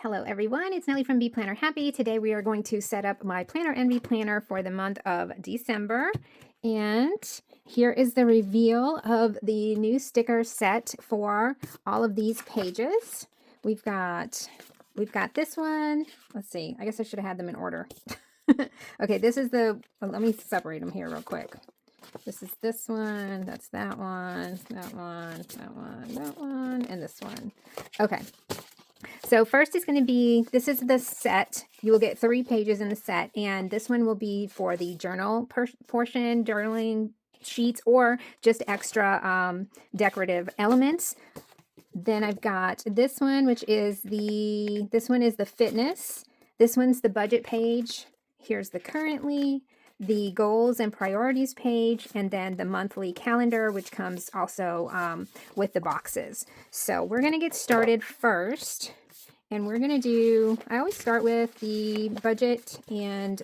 Hello everyone, it's Nellie from Bee Planner Happy. Today we are going to set up my Planner Envy planner for the month of December. And here is the reveal of the new sticker set for all of these pages. We've got this one. Let's see, I guess I should have had them in order. Okay, this is let me separate them here real quick. This is this one, that's that one, that one, that one, that one, and this one. Okay. So first is going to be, this is the set. You will get 3 pages in the set, and this one will be for the journal portion, journaling sheets, or just extra decorative elements. Then I've got this one, which is this one is the fitness. This one's the budget page. Here's the currently, the goals and priorities page, and then the monthly calendar, which comes also with the boxes. So we're going to get started first. And we're going to do, I always start with the budget and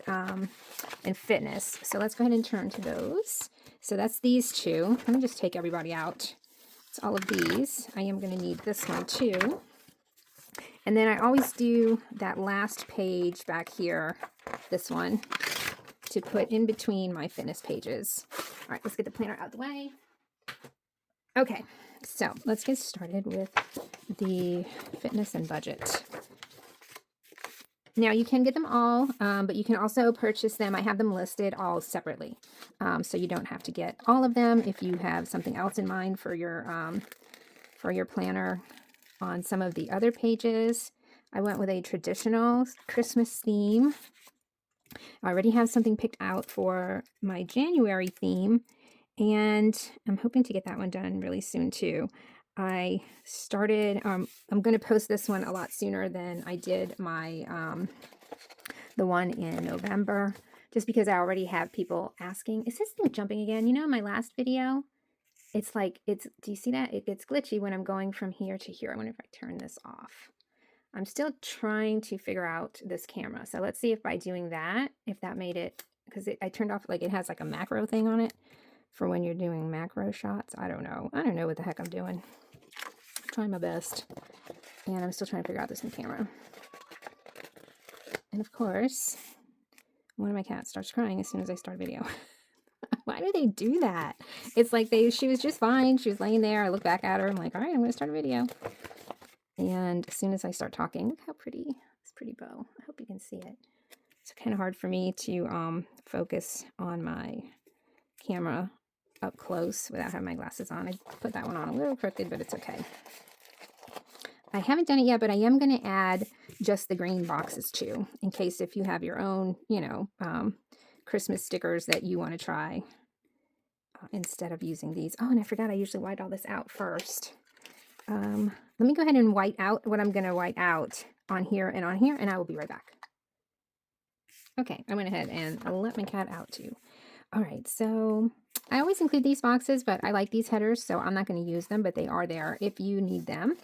fitness. So let's go ahead and turn to those. So that's these two. Let me just take everybody out. It's all of these. I am going to need this one too. And then I always do that last page back here, this one, to put in between my fitness pages. All right, let's get the planner out of the way. Okay, so let's get started with the fitness and budget. Now you can get them all, but you can also purchase them. I have them listed all separately, so you don't have to get all of them if you have something else in mind for your planner. On some of the other pages, I went with a traditional Christmas theme. I already have something picked out for my January theme, and I'm hoping to get that one done really soon too. I started, I'm going to post this one a lot sooner than I did my, the one in November, just because I already have people asking, is this thing jumping again? You know, in my last video, it's like, do you see that? It gets glitchy when I'm going from here to here. I wonder if I turn this off. I'm still trying to figure out this camera. So let's see if by doing that, if that made it, because I turned off, like it has like a macro thing on it for when you're doing macro shots. I don't know what the heck I'm doing. I'm trying my best. And I'm still trying to figure out this new camera. And of course, one of my cats starts crying as soon as I start a video. Why do they do that? It's like she was just fine. She was laying there. I look back at her. I'm like, all right, I'm going to start a video. And as soon as I start talking, look how pretty, this pretty bow. I hope you can see it. It's kind of hard for me to focus on my camera up close without having my glasses on. I put that one on a little crooked, but it's okay. I haven't done it yet, but I am going to add just the green boxes too, in case if you have your own, Christmas stickers that you want to try instead of using these. Oh, and I forgot I usually white all this out first. Let me go ahead and white out what I'm going to white out on here, and I will be right back. Okay, I went ahead and let my cat out too. All right, so I always include these boxes, but I like these headers, so I'm not going to use them, but they are there if you need them.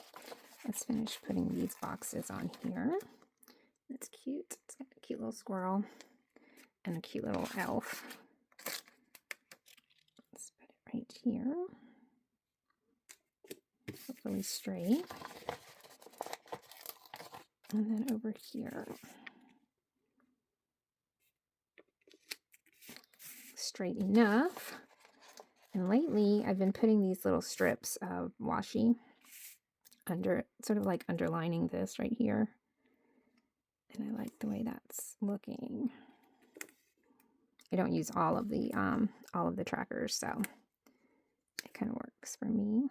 Let's finish putting these boxes on here. That's cute. It's got a cute little squirrel and a cute little elf. Let's put it right here. Hopefully straight. And then over here. Straight enough. And lately I've been putting these little strips of washi under, sort of like underlining this right here. And I like the way that's looking. I don't use all of the trackers, so it kind of works for me.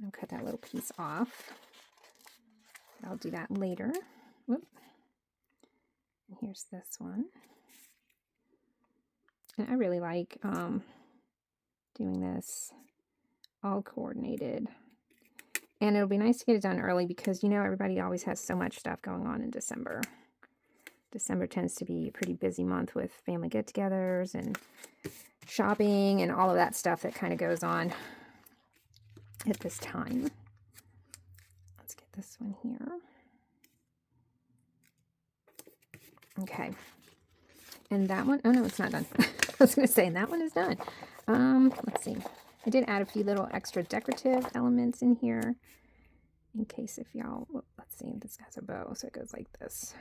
I'll cut that little piece off. I'll do that later. Whoop. And here's this one. And I really like doing this all coordinated. And it'll be nice to get it done early because, you know, everybody always has so much stuff going on in December. December tends to be a pretty busy month with family get-togethers and shopping and all of that stuff that kind of goes on at this time. Let's get this one here. Okay. And that one, oh no, it's not done. I was going to say, and that one is done. Let's see. I did add a few little extra decorative elements in here in case if y'all, let's see, this has a bow, so it goes like this.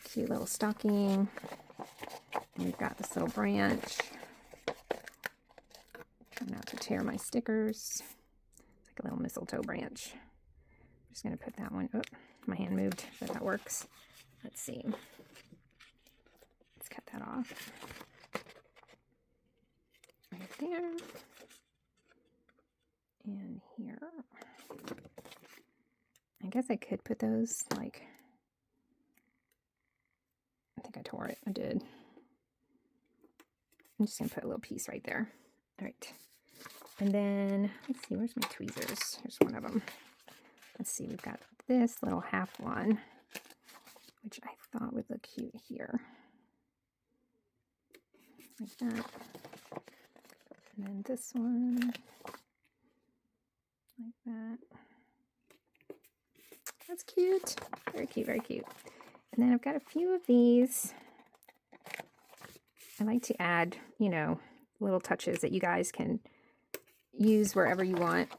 Cute little stocking. And we've got this little branch. Try not to tear my stickers. It's like a little mistletoe branch. I'm just going to put that one, oh, my hand moved, but that works. Let's see. Let's cut that off. Right there. And here. I guess I could put those, like, I think I tore it. I did. I'm just going to put a little piece right there. All right. And then, let's see, where's my tweezers? Here's one of them. Let's see, we've got this little half one, which I thought would look cute here. Like that. And then this one. Like that. That's cute. Very cute, very cute. And then I've got a few of these. I like to add, you know, little touches that you guys can use wherever you want.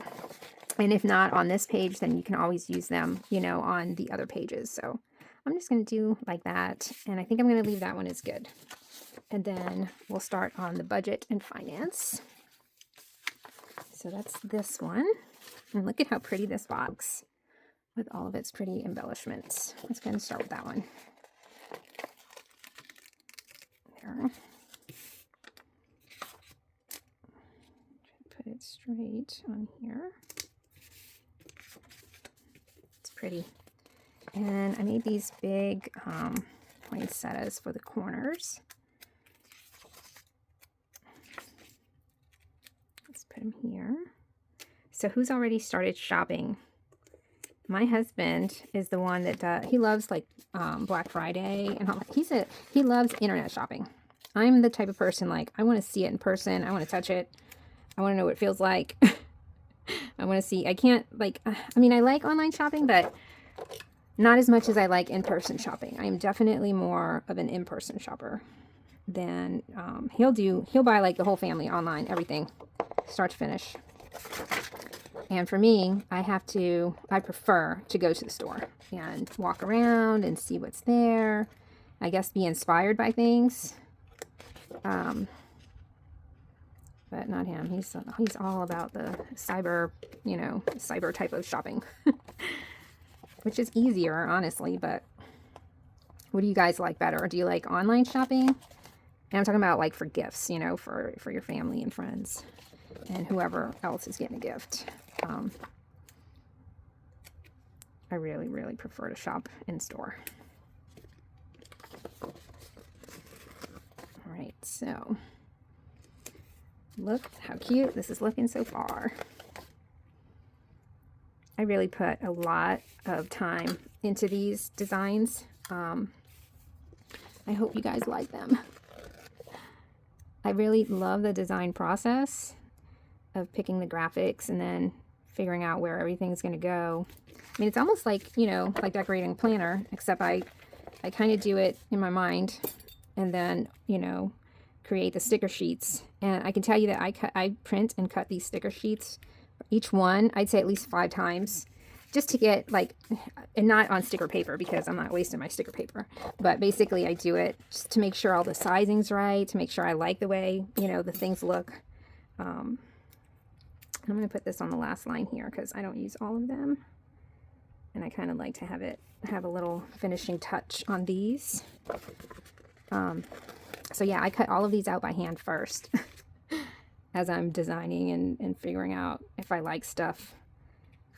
And if not on this page, then you can always use them, you know, on the other pages. So I'm just going to do like that. And I think I'm going to leave that one as good. And then we'll start on the budget and finance. So that's this one. And look at how pretty this box with all of its pretty embellishments. Let's go and start with that one. There. Put it straight on here. It's pretty. And I made these big poinsettias for the corners. Let's put them here. So who's already started shopping? My husband is the one that he loves like Black Friday and all. He loves internet shopping. I'm the type of person, like, I want to see it in person. I want to touch it. I want to know what it feels like. I want to see. I can't, like, I mean, I like online shopping, but not as much as I like in-person shopping. I'm definitely more of an in-person shopper than he'll buy like the whole family online, everything, start to finish. And for me, I prefer to go to the store and walk around and see what's there. I guess be inspired by things. But not him. He's all about the cyber, you know, cyber type of shopping, which is easier, honestly. But what do you guys like better? Do you like online shopping? And I'm talking about like for gifts, you know, for your family and friends and whoever else is getting a gift. I really, really prefer to shop in store. All right, so look how cute this is looking so far. I really put a lot of time into these designs. I hope you guys like them. I really love the design process of picking the graphics and then figuring out where everything's going to go. I mean, it's almost like, you know, like decorating a planner, except I kind of do it in my mind and then, you know, create the sticker sheets. And I can tell you that I print and cut these sticker sheets, each one, I'd say at least 5 times, just to get like, and not on sticker paper because I'm not wasting my sticker paper, but basically I do it just to make sure all the sizing's right, to make sure I like the way, you know, the things look. I'm going to put this on the last line here because I don't use all of them. And I kind of like to have a little finishing touch on these. So yeah, I cut all of these out by hand first as I'm designing and figuring out if I like stuff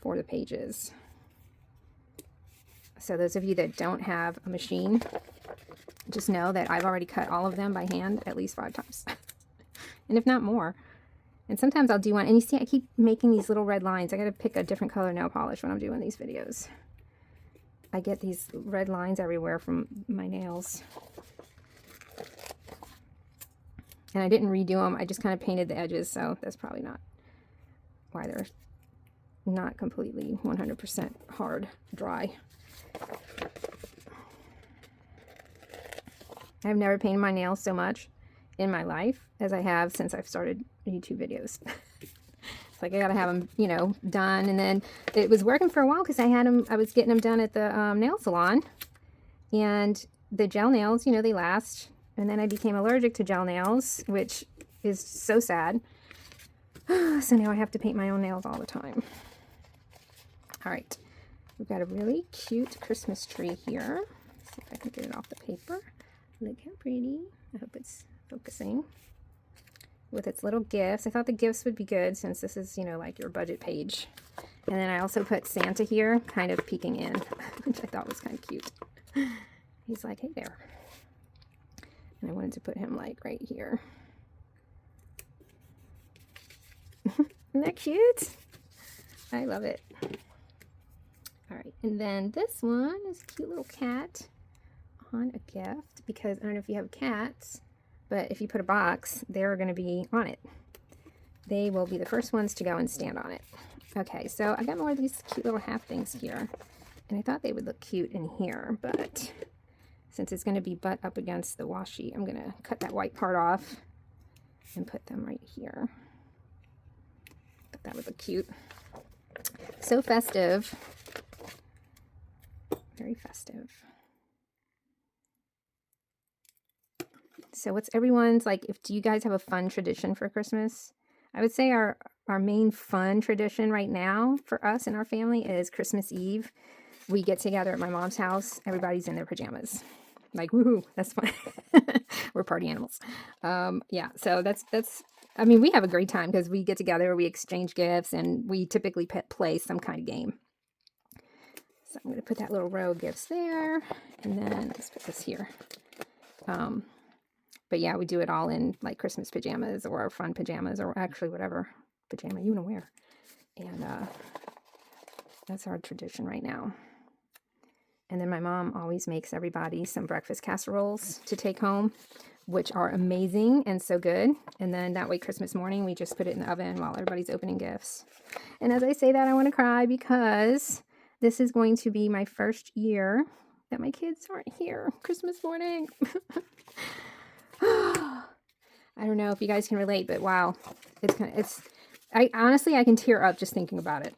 for the pages. So those of you that don't have a machine, just know that I've already cut all of them by hand at least 5 times. And if not more. And sometimes I'll do one, and you see I keep making these little red lines. I got to pick a different color nail polish when I'm doing these videos. I get these red lines everywhere from my nails. And I didn't redo them. I just kind of painted the edges, so that's probably not why they're not completely 100% hard, dry. I've never painted my nails so much in my life as I have since I've started YouTube videos. Like I gotta have them, you know, done. And then it was working for a while because I was getting them done at the nail salon. And the gel nails, you know, they last. And then I became allergic to gel nails, which is so sad. So now I have to paint my own nails all the time. All right, we've got a really cute Christmas tree here. Let's see if I can get it off the paper. Look how pretty. I hope it's focusing. With its little gifts. I thought the gifts would be good since this is, you know, like your budget page. And then I also put Santa here, kind of peeking in, which I thought was kind of cute. He's like, hey there. And I wanted to put him like right here. Isn't that cute? I love it. All right, and then this one is a cute little cat on a gift, because I don't know if you have cats, but if you put a box, they're going to be on it. They will be the first ones to go and stand on it. Okay, so I got more of these cute little half things here, and I thought they would look cute in here, but since it's going to be butt up against the washi, I'm going to cut that white part off and put them right here. But that would look cute. So festive. Very festive. So what's everyone's, like, do you guys have a fun tradition for Christmas? I would say our main fun tradition right now for us and our family is Christmas Eve. We get together at my mom's house. Everybody's in their pajamas. Like, woohoo, that's fun. We're party animals. Yeah, so that's I mean, we have a great time because we get together, we exchange gifts, and we typically play some kind of game. So I'm going to put that little row of gifts there, and then let's put this here. But yeah, we do it all in like Christmas pajamas or fun pajamas, or actually whatever pajama you want to wear. And that's our tradition right now. And then my mom always makes everybody some breakfast casseroles to take home, which are amazing and so good. And then that way Christmas morning, we just put it in the oven while everybody's opening gifts. And as I say that, I want to cry because this is going to be my first year that my kids aren't here Christmas morning. I don't know if you guys can relate, but wow, I honestly, I can tear up just thinking about it.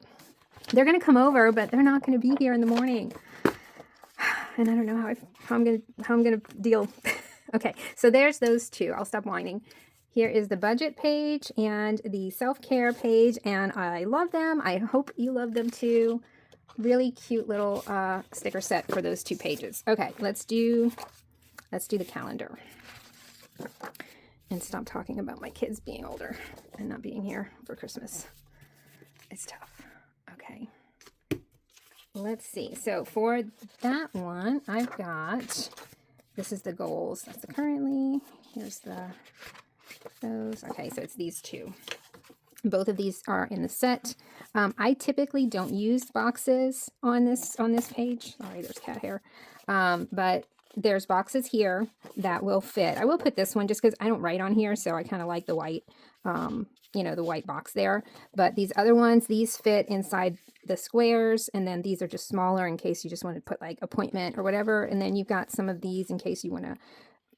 They're going to come over, but they're not going to be here in the morning. And I don't know how I'm going to deal. Okay, so there's those two. I'll stop whining. Here is the budget page and the self-care page, and I love them. I hope you love them too. Really cute little sticker set for those two pages. Okay, let's do the calendar. And stop talking about my kids being older and not being here for Christmas. It's tough. Okay. Let's see. So for that one, I've got, this is the goals. That's the currently. Here's those. Okay, so it's these two. Both of these are in the set. I typically don't use boxes on this page. Sorry, there's cat hair. But there's boxes here that will fit. I will put this one just because I don't write on here, so I kind of like the white, you know, the white box there. But these other ones, these fit inside the squares, and then these are just smaller in case you just want to put like appointment or whatever. And then you've got some of these in case you want to,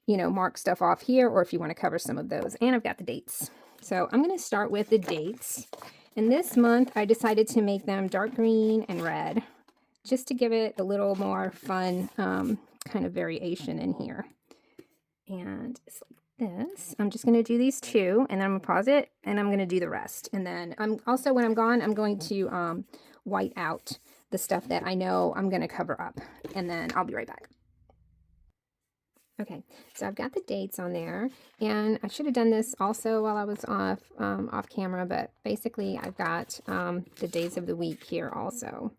you know, mark stuff off here, or if you want to cover some of those. And I've got the dates. So I'm going to start with the dates. And this month I decided to make them dark green and red, just to give it a little more fun kind of variation in here. And it's like this. I'm just going to do these two, and then I'm going to pause it, and I'm going to do the rest. And then I'm also, when I'm gone, I'm going to white out the stuff that I know I'm going to cover up, and then I'll be right back. Okay, so I've got the dates on there, and I should have done this also while I was off camera, but basically I've got the days of the week here also.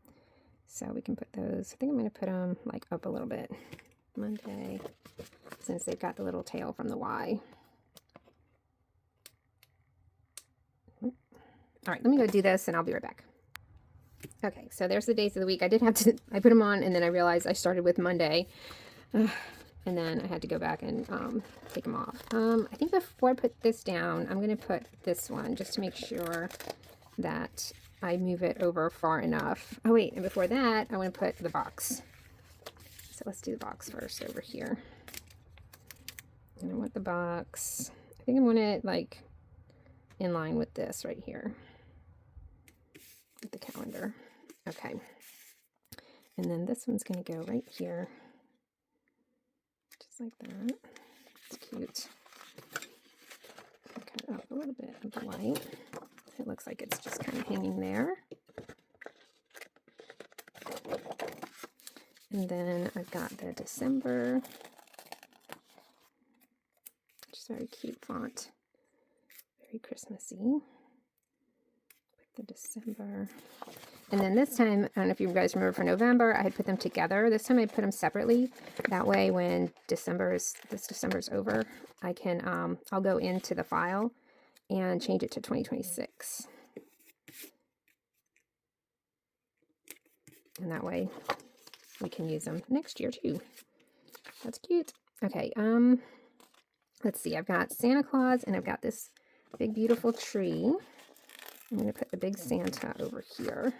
So we can put those, I think I'm going to put them like up a little bit. Monday, since they've got the little tail from the Y. All right, let me go do this and I'll be right back. Okay, so there's the days of the week. I put them on, and then I realized I started with Monday. And then I had to go back and take them off. I think before I put this down, I'm going to put this one just to make sure that I move it over far enough. Oh wait, and before that, I want to put the box. So let's do the box first over here. And I want the box, I think I want it like in line with this right here. with the calendar. Okay. And then this one's going to go right here. Just like that. It's cute. Cut up a little bit of the white. It looks like it's just kind of hanging there. And then I've got the December. Just very cute font. Very Christmassy. Put the December. And then this time, I don't know if you guys remember for November, I had put them together. This time I put them separately. That way when this December's over, I can, I'll go into the file and change it to 2026. And that way we can use them next year too. That's cute. Okay, let's see. I've got Santa Claus and I've got this big beautiful tree. I'm going to put the big Santa over here.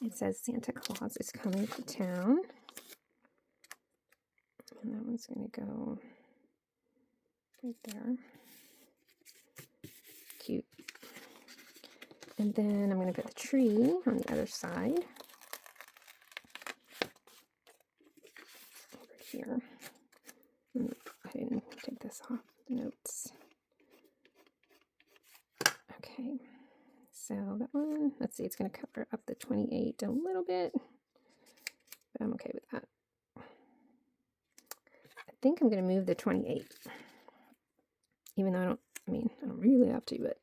It says Santa Claus is coming to town. And that one's going to go right there. Cute. And then I'm going to put the tree on the other side. Over here. I didn't take this off the notes. Okay. So that one, let's see, it's going to cover up the 28 a little bit, but I'm okay with that. I think I'm going to move the 28, even though I don't really have to, but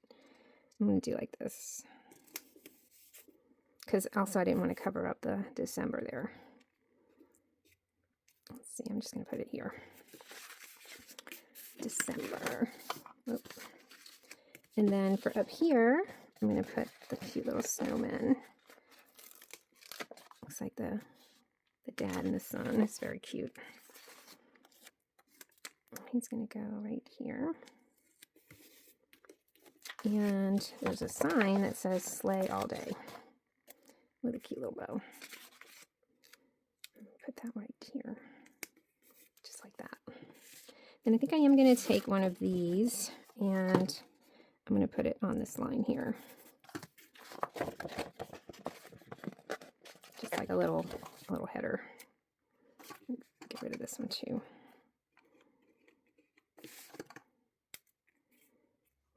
I'm going to do like this. Because also I didn't want to cover up the December there. Let's see, I'm just going to put it here. December. Oh. And then for up here, I'm going to put the cute little snowman. Looks like the dad and the son. It's very cute. He's going to go right here. And there's a sign that says sleigh all day with a cute little bow. Put that right here. Just like that. And I think I am going to take one of these and I'm going to put it on this line here. Just like a little header. Get rid of this one too.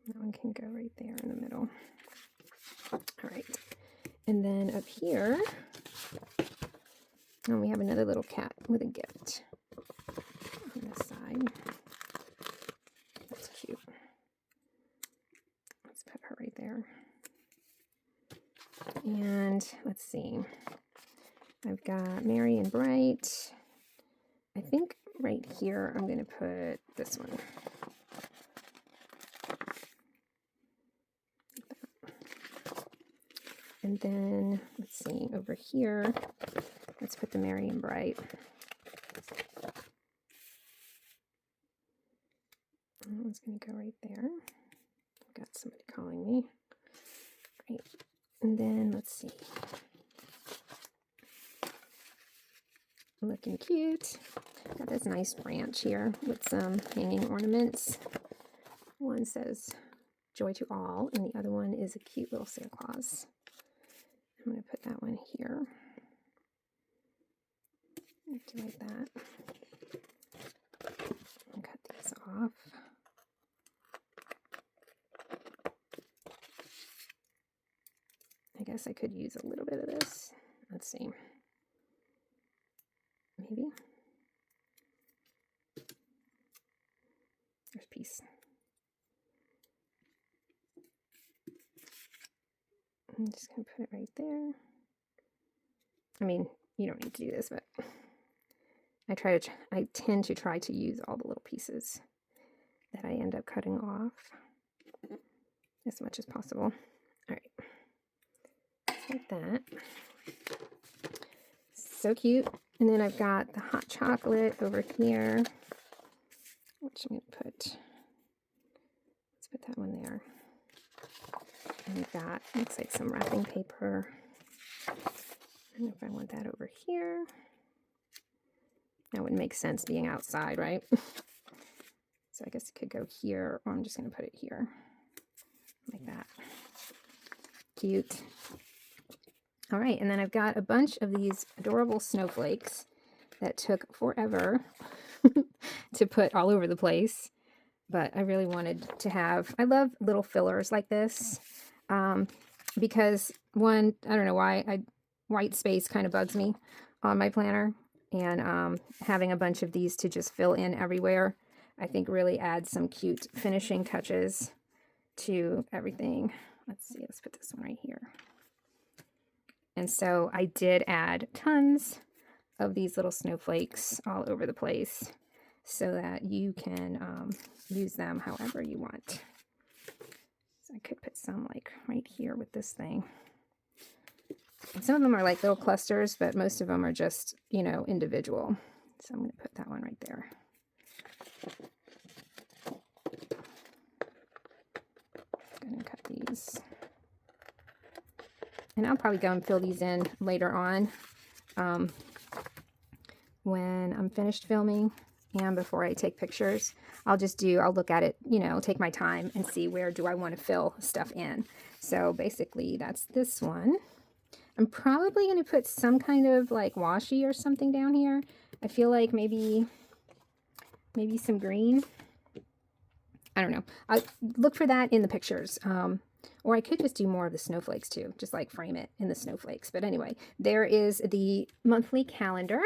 That one can go right there in the middle. All right. And then up here, we have another little cat with a gift on this side. That's cute. Let's put her right there. And let's see. I've got Merry and Bright. I think right here I'm going to put this one. And then, let's see, over here, let's put the Merry and Bright. That one's going to go right there. I've got somebody calling me. Great. And then, let's see. Looking cute. Got this nice branch here with some hanging ornaments. One says, Joy to All, and the other one is a cute little Santa Claus. I'm going to put that one here. Do like that. And cut these off. I guess I could use a little bit of this. Let's see. Maybe. There's a piece. I'm just going to put it right there. I mean, you don't need to do this, but I tend to try to use all the little pieces that I end up cutting off as much as possible. All right. Just like that. So cute. And then I've got the hot chocolate over here, which I'm going to let's put that one there. And we've got, looks like some wrapping paper. I don't know if I want that over here. That wouldn't make sense being outside, right? So I guess it could go here, or I'm just going to put it here. Like that. Cute. All right, and then I've got a bunch of these adorable snowflakes that took forever to put all over the place. But I really wanted to have, I love little fillers like this, because one, I don't know why, white space kind of bugs me on my planner. And having a bunch of these to just fill in everywhere, I think really adds some cute finishing touches to everything. Let's see, let's put this one right here. And so I did add tons of these little snowflakes all over the place so that you can use them however you want. So I could put some like right here with this thing. And some of them are like little clusters, but most of them are just, you know, individual. So I'm going to put that one right there. I'm going to cut these. And I'll probably go and fill these in later on when I'm finished filming and before I take pictures. I'll look at it, you know, take my time and see where do I want to fill stuff in. So basically that's this one. I'm probably going to put some kind of like washi or something down here. I feel like maybe some green. I don't know. I'll look for that in the pictures. Or I could just do more of the snowflakes too, just like frame it in the snowflakes. But anyway, there is the monthly calendar,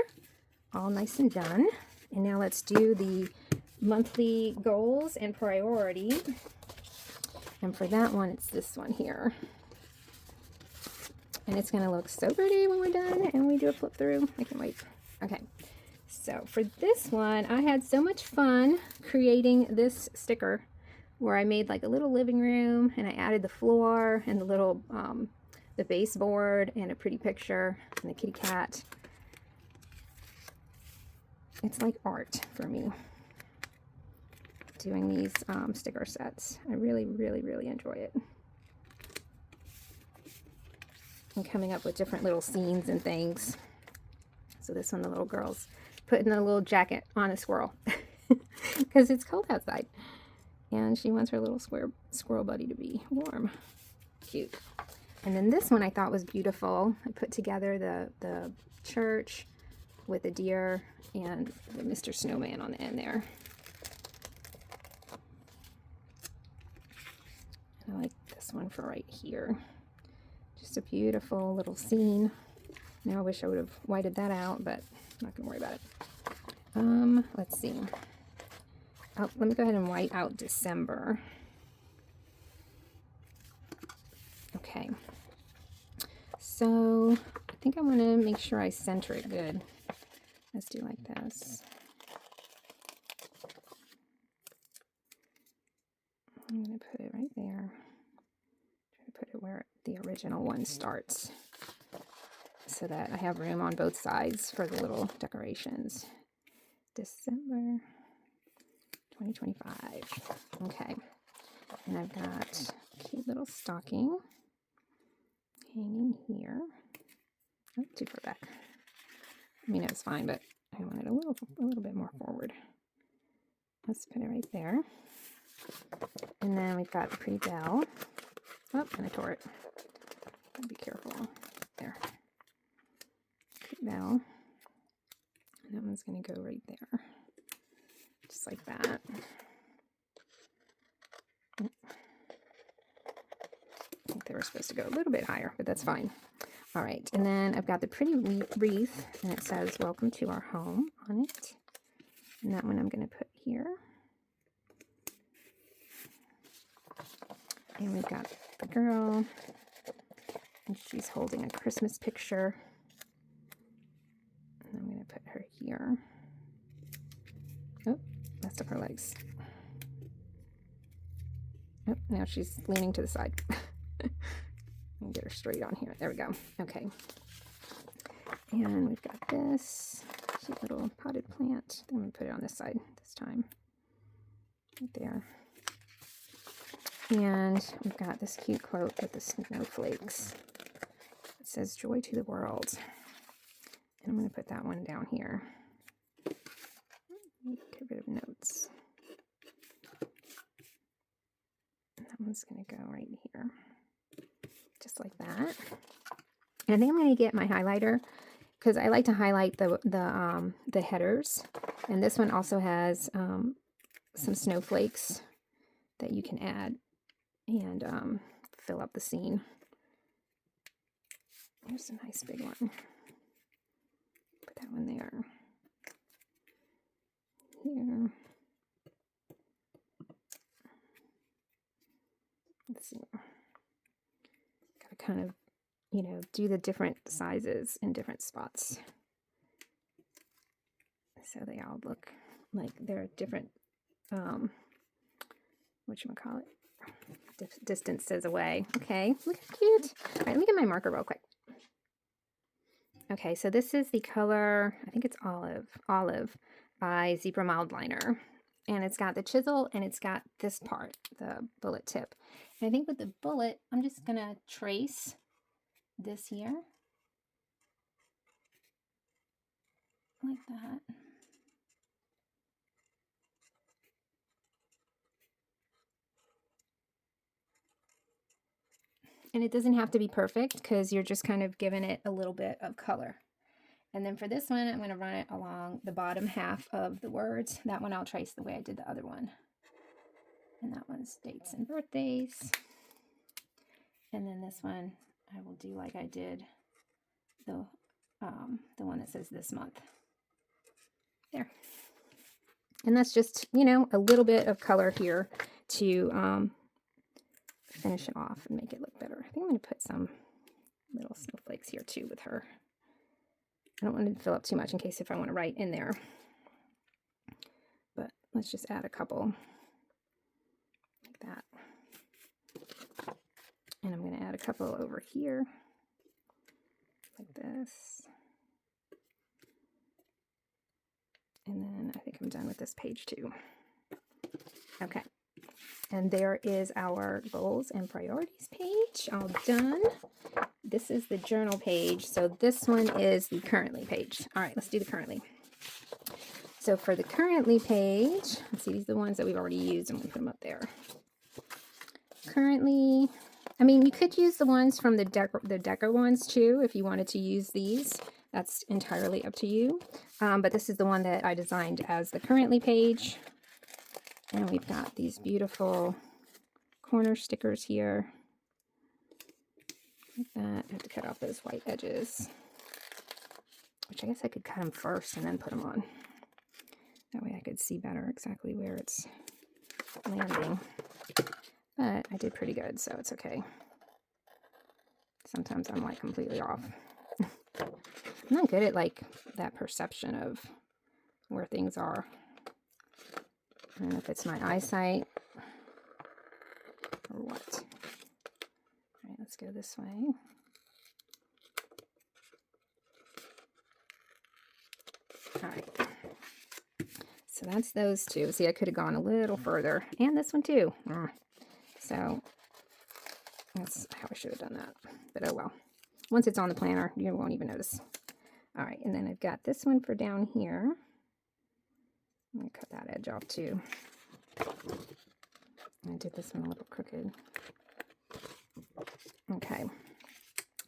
all nice and done. And now let's do the monthly goals and priority. And for that one, it's this one here. And it's going to look so pretty when we're done and we do a flip through. I can't wait. Okay. So for this one, I had so much fun creating this sticker where I made like a little living room and I added the floor and the little, the baseboard and a pretty picture and a kitty cat. It's like art for me doing these sticker sets. I really, really, really enjoy it. And coming up with different little scenes and things. So this one, the little girl's putting a little jacket on a squirrel because it's cold outside. And she wants her little squirrel buddy to be warm. Cute. And then this one I thought was beautiful. I put together the church with a deer and the Mr. Snowman on the end there. And I like this one for right here. Just a beautiful little scene. Now I wish I would have whited that out, but I'm not going to worry about it. Let's see. Oh, let me go ahead and white out December. Okay. So I think I want to make sure I center it good. Let's do like this. I'm going to put it right there. Try to put it where the original one starts so that I have room on both sides for the little decorations. December 2025. Okay. And I've got a cute little stocking hanging here. Oh, too far back. I mean, it was fine, but I want it a little bit more forward. Let's put it right there. And then we've got the pretty bell. Oh, and I tore it. Be careful. There. Pretty bell. And that one's going to go right there. Just like that. I think they were supposed to go a little bit higher, but that's fine. All right, and then I've got the pretty wreath, and it says, "Welcome to our home" on it. And that one I'm going to put here. And we've got the girl, and she's holding a Christmas picture. And I'm going to put her here. Oh, messed up her legs. Oh, now she's leaning to the side. Get her straight on here. There we go. Okay. And we've got this cute little potted plant. I'm going to put it on this side this time. Right there. And we've got this cute quote with the snowflakes. It says, "Joy to the world." And I'm going to put that one down here. Get rid of notes. And that one's going to go right here. Just like that. And I think I'm going to get my highlighter because I like to highlight the headers. And this one also has some snowflakes that you can add and fill up the scene. Here's a nice big one. Put that one there. Here. Let's see. Gotta kind of, you know, do the different sizes in different spots. So they all look like they're different, whatchamacallit, distances away. Okay, look how cute. All right, let me get my marker real quick. Okay, so this is the color, I think it's Olive by Zebra Mild Liner. And it's got the chisel and it's got this part, the bullet tip. And I think with the bullet, I'm just gonna trace this here. Like that. And it doesn't have to be perfect because you're just kind of giving it a little bit of color. And then for this one, I'm going to run it along the bottom half of the words. That one I'll trace the way I did the other one. And that one's dates and birthdays. And then this one, I will do like I did the one that says this month. There. And that's just, you know, a little bit of color here to finish it off and make it look better. I think I'm going to put some little snowflakes here too with her. I don't want to fill up too much in case if I want to write in there. But let's just add a couple like that. And I'm going to add a couple over here like this. And then I think I'm done with this page too. Okay. And there is our goals and priorities page, all done. This is the journal page. So this one is the currently page. All right, let's do the currently. So for the currently page, let's see, these are the ones that we've already used. I'm going to put them up there. Currently, I mean, you could use the ones from the Deco ones too, if you wanted to use these. That's entirely up to you. But this is the one that I designed as the currently page. And we've got these beautiful corner stickers here. Like that. I have to cut off those white edges. Which I guess I could cut them first and then put them on. That way I could see better exactly where it's landing. But I did pretty good, so it's okay. Sometimes I'm like completely off. I'm not good at like that perception of where things are. I don't know if it's my eyesight or what. All right, let's go this way. All right. So that's those two. See, I could have gone a little further. And this one too. So that's how I should have done that. But oh well. Once it's on the planner, you won't even notice. All right, and then I've got this one for down here. I'm going to cut that edge off too. I did this one a little crooked. Okay,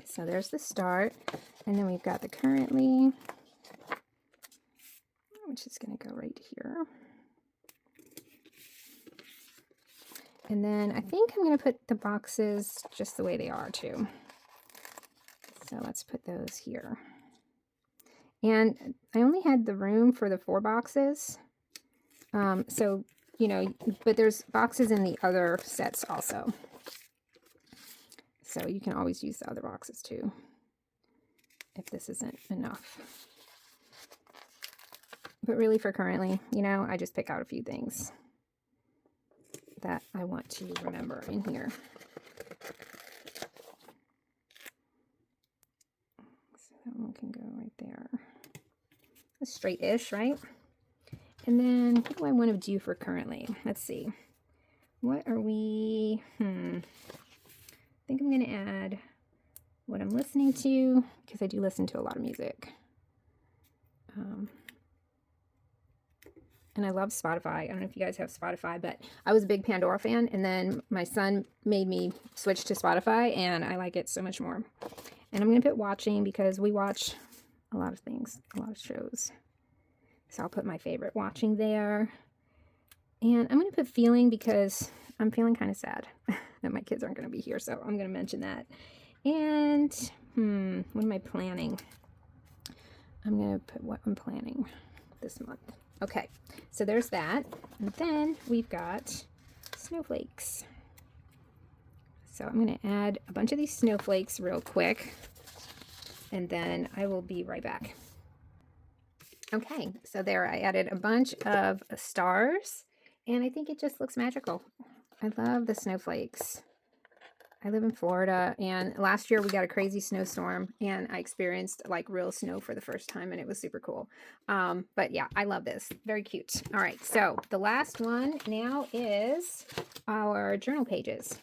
so there's the start, and then we've got the currently, which is going to go right here. And then I think I'm going to put the boxes just the way they are too. So let's put those here. And I only had the room for the 4 boxes. So, you know, but there's boxes in the other sets also. So you can always use the other boxes too, if this isn't enough. But really for currently, you know, I just pick out a few things that I want to remember in here. So that one can go right there. It's straight-ish, right? And then what do I want to do for currently? Let's see. What are we? I think I'm going to add what I'm listening to, because I do listen to a lot of music. And I love Spotify. I don't know if you guys have Spotify, but I was a big Pandora fan, and then my son made me switch to Spotify, and I like it so much more. And I'm going to put watching because we watch a lot of things, a lot of shows. So I'll put my favorite watching there. And I'm going to put feeling because I'm feeling kind of sad that my kids aren't going to be here. So I'm going to mention that. And, what am I planning? I'm going to put what I'm planning this month. Okay, so there's that. And then we've got snowflakes. So I'm going to add a bunch of these snowflakes real quick. And then I will be right back. Okay, so there I added a bunch of stars. And I think it just looks magical. I love the snowflakes. I live in Florida, and last year we got a crazy snowstorm, and I experienced like real snow for the first time, and it was super cool. But yeah, I love this. Very cute. All right, so the last one now is our journal pages.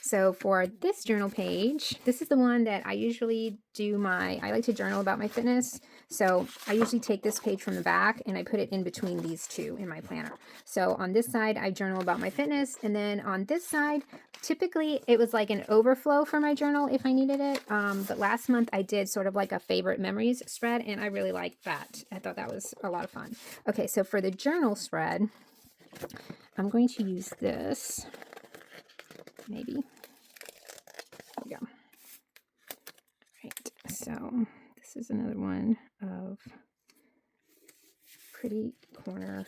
So for this journal page, this is the one that I usually do I like to journal about my fitness. So I usually take this page from the back and I put it in between these two in my planner. So on this side, I journal about my fitness. And then on this side, typically it was like an overflow for my journal if I needed it. But last month I did sort of like a favorite memories spread, and I really liked that. I thought that was a lot of fun. Okay, so for the journal spread, I'm going to use this. Maybe. There we go. Right, so this is another one of pretty corner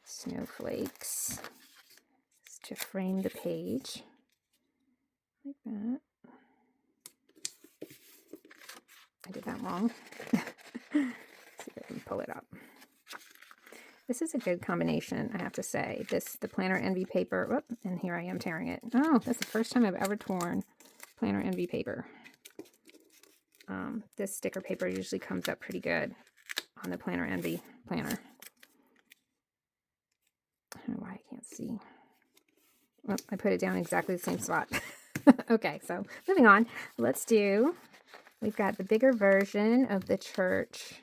snowflakes. Just to frame the page like that. I did that wrong. See if I can pull it up. This is a good combination, I have to say. The Planner Envy paper, whoop, and here I am tearing it. Oh, that's the first time I've ever torn Planner Envy paper. This sticker paper usually comes up pretty good on the Planner Envy planner. I don't know why I can't see. Well, I put it down exactly the same spot. Okay, so moving on. We've got the bigger version of the church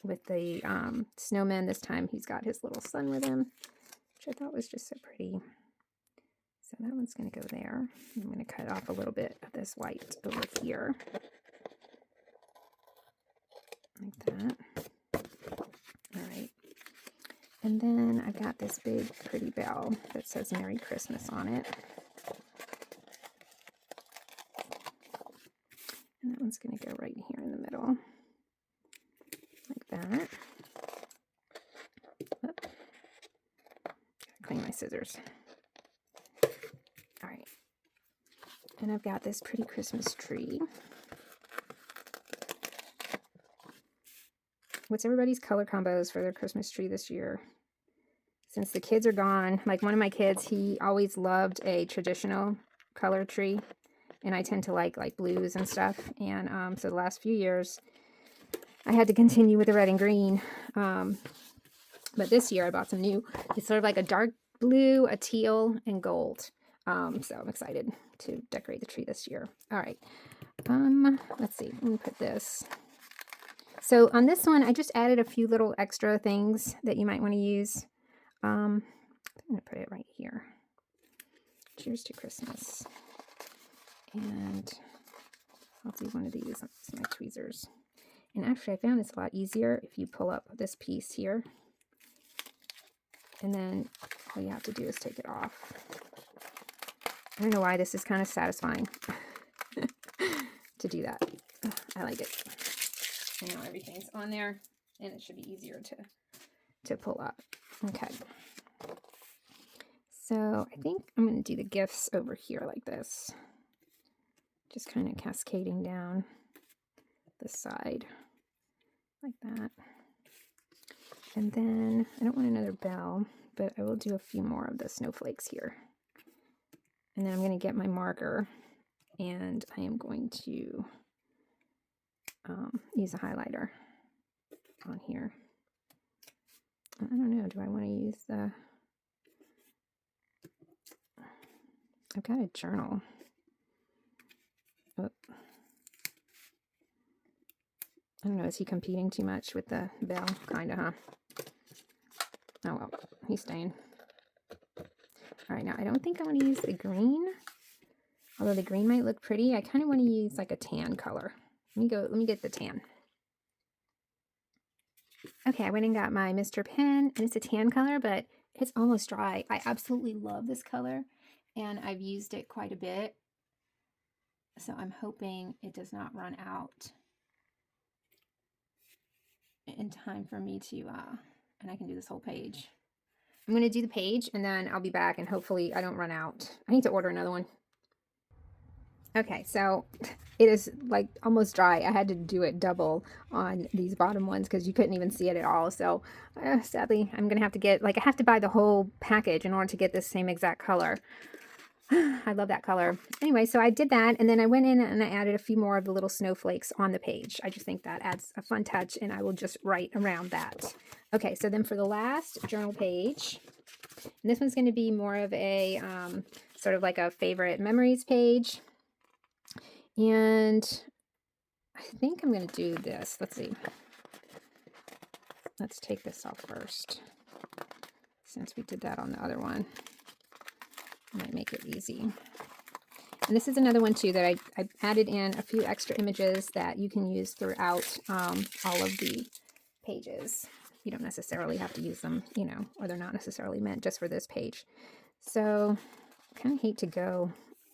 with the snowman. This time he's got his little son with him, which I thought was just so pretty. So that one's going to go there. I'm going to cut off a little bit of this white over here. Like that. All right. And then I've got this big pretty bell that says Merry Christmas on it. And that one's going to go right here in the middle. Like that. Oop. Clean my scissors. All right. And I've got this pretty Christmas tree. What's everybody's color combos for their Christmas tree this year? Since the kids are gone, like one of my kids, he always loved a traditional color tree. And I tend to like blues and stuff. And so the last few years, I had to continue with the red and green. But this year I bought some new. It's sort of like a dark blue, a teal, and gold. So I'm excited to decorate the tree this year. All right. Let's see. Let me put this. So on this one, I just added a few little extra things that you might want to use. I'm going to put it right here. Cheers to Christmas. And I'll do one of these. That's my tweezers. And actually, I found it's a lot easier if you pull up this piece here. And then all you have to do is take it off. I don't know why this is kind of satisfying to do that. I like it. You know, everything's on there, and it should be easier to pull up. Okay. So I think I'm going to do the gifts over here like this. Just kind of cascading down the side like that. And then I don't want another bell, but I will do a few more of the snowflakes here. And then I'm going to get my marker, and I am going to use a highlighter on here. I don't know, do I want to use I've got a journal. Oh. I don't know, is he competing too much with the bell? Kinda, huh? Oh well, he's staying. All right, now I don't think I want to use the green. Although the green might look pretty, I kind of want to use like a tan color. Let me get the tan. Okay, I went and got my Mr. Pen, and it's a tan color, but it's almost dry. I absolutely love this color, and I've used it quite a bit. So I'm hoping it does not run out in time for me to, and I can do this whole page. I'm going to do the page, and then I'll be back, and hopefully I don't run out. I need to order another one. Okay, so it is like almost dry. I had to do it double on these bottom ones because you couldn't even see it at all. So sadly, I'm going to have to get, like, I have to buy the whole package in order to get this same exact color. I love that color. Anyway, so I did that, and then I went in and I added a few more of the little snowflakes on the page. I just think that adds a fun touch, and I will just write around that. Okay, so then for the last journal page, and this one's going to be more of a sort of like a favorite memories page. And I think I'm going to do this. Let's see. Let's take this off first, since we did that on the other one. Might make it easy. And this is another one too that I added in a few extra images that you can use throughout all of the pages. You don't necessarily have to use them, you know, or they're not necessarily meant just for this page. So I kind of hate to go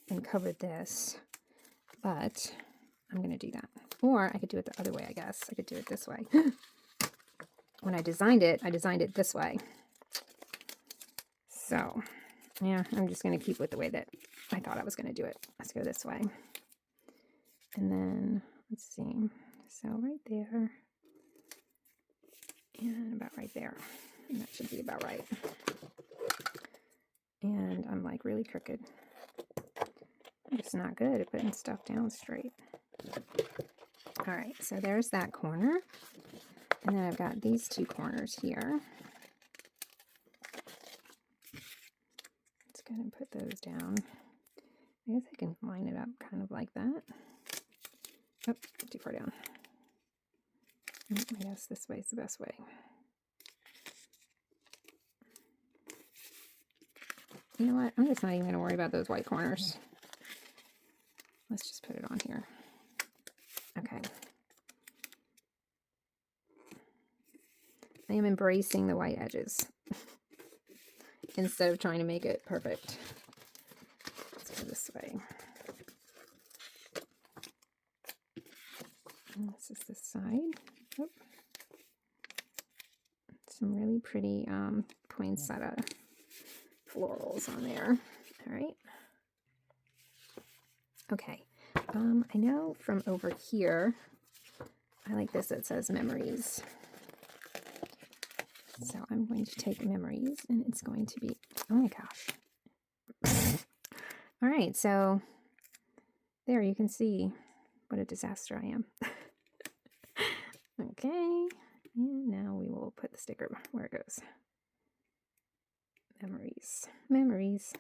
and cover this, but I'm going to do that. Or I could do it the other way, I guess. I could do it this way. When I designed it this way. So, yeah, I'm just going to keep with the way that I thought I was going to do it. Let's go this way. And then, let's see. So right there. And about right there. And that should be about right. And I'm like really crooked. I'm just not good at putting stuff down straight. All right, so there's that corner. And then I've got these two corners here. Let's go ahead and put those down. I guess I can line it up kind of like that. Oh, too far down. I guess this way is the best way. You know what? I'm just not even going to worry about those white corners. Let's just put it on here. Okay. I am embracing the white edges instead of trying to make it perfect. Let's go this way. And this is this side. Oh. Some really pretty poinsettia florals on there. All right. Okay. I know from over here, I like this that says memories. So I'm going to take memories, and it's going to be, oh my gosh. All right, so there you can see what a disaster I am. Okay, and now we will put the sticker where it goes. Memories, memories.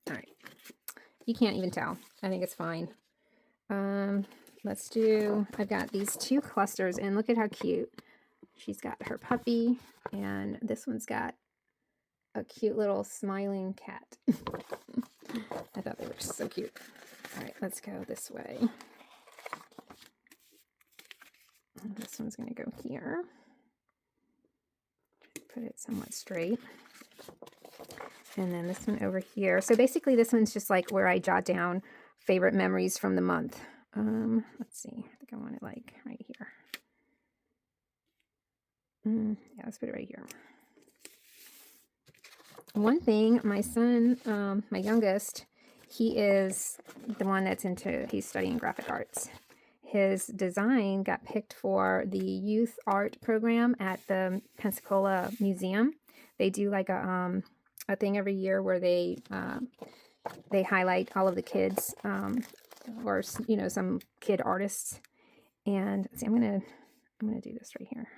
All right, you can't even tell. I think it's fine. Let's do, I've got these two clusters, and look at how cute. She's got her puppy, and this one's got a cute little smiling cat. I thought they were just so cute. All right, let's go this way. And this one's going to go here. Put it somewhat straight. And then this one over here. So basically this one's just like where I jot down favorite memories from the month. Let's see. I think I want it like right here. Yeah, let's put it right here. One thing, my son, my youngest, he is the one that's he's studying graphic arts. His design got picked for the youth art program at the Pensacola Museum. They do like a thing every year where they highlight all of the kids, or you know, some kid artists. And see, I'm gonna do this right here.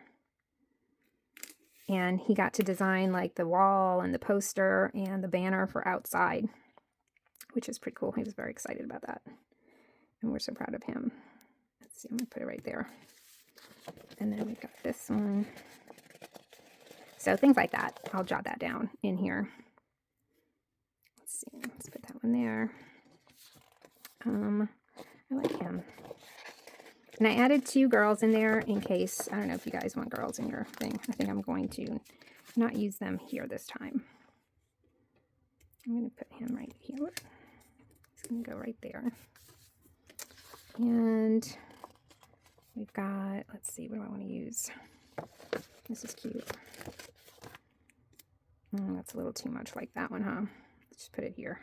And he got to design like the wall and the poster and the banner for outside, which is pretty cool. He was very excited about that. And we're so proud of him. Let's see, I'm going to put it right there. And then we've got this one. So things like that. I'll jot that down in here. Let's see, let's put that one there. I like him. And I added 2 girls in there in case, I don't know if you guys want girls in your thing. I think I'm going to not use them here this time. I'm going to put him right here. He's going to go right there. And we've got, let's see, what do I want to use? This is cute. That's a little too much like that one, huh? Just put it here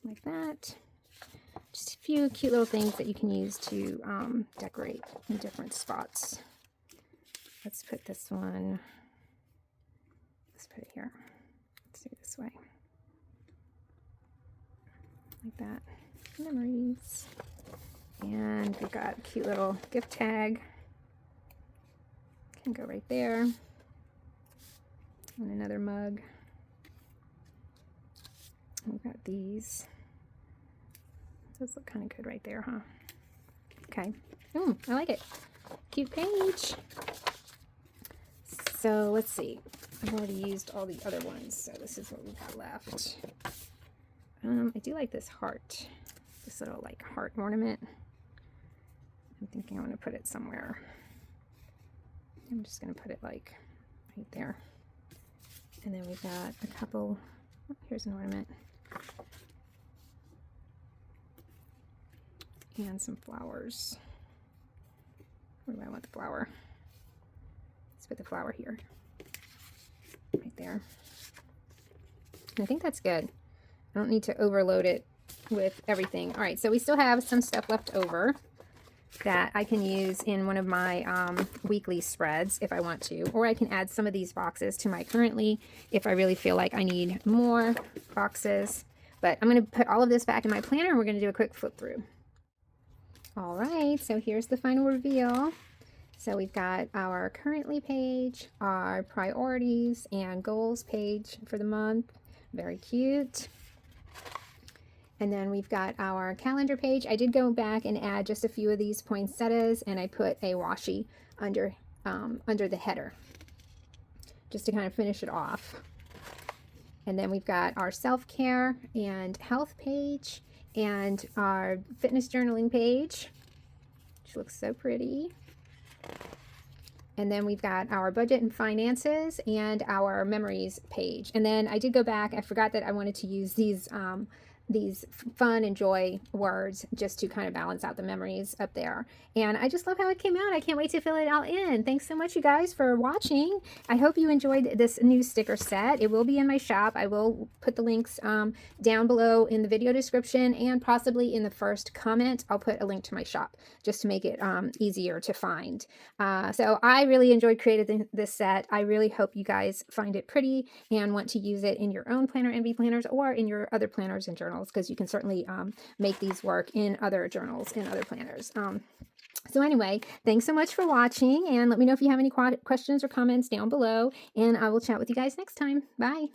like that. Just a few cute little things that you can use to decorate in different spots. Let's put this one, let's put it here. Let's do it this way. Like that. Memories. And we've got a cute little gift tag. Can go right there. And another mug. We've got these. Those look kind of good right there, huh? Okay. I like it. Cute page. So let's see. I've already used all the other ones, so this is what we've got left. I do like this heart. This little like heart ornament. I'm thinking I want to put it somewhere. I'm just going to put it like right there. And then we've got a couple, oh, here's an ornament. And some flowers. Where do I want the flower? Let's put the flower here. Right there. And I think that's good. I don't need to overload it with everything. All right, so we still have some stuff left over that I can use in one of my weekly spreads if I want to, or I can add some of these boxes to my currently if I really feel like I need more boxes. But I'm going to put all of this back in my planner and we're going to do a quick flip through. All right, so here's the final reveal. So we've got our currently page, our priorities and goals page for the month. Very cute. And then we've got our calendar page. I did go back and add just a few of these poinsettias, and I put a washi under the header just to kind of finish it off. And then we've got our self-care and health page and our fitness journaling page, which looks so pretty. And then we've got our budget and finances and our memories page. And then I did go back, I forgot that I wanted to use these fun and joy words just to kind of balance out the memories up there. And I just love how it came out. I can't wait to fill it all in. Thanks so much, you guys, for watching. I hope you enjoyed this new sticker set. It will be in my shop. I will put the links down below in the video description, and possibly in the first comment I'll put a link to my shop just to make it easier to find. So I really enjoyed creating this set. I really hope you guys find it pretty and want to use it in your own planner NB planners or in your other planners and journals, because you can certainly make these work in other journals and other planners. So anyway, thanks so much for watching, and let me know if you have any questions or comments down below, and I will chat with you guys next time. Bye.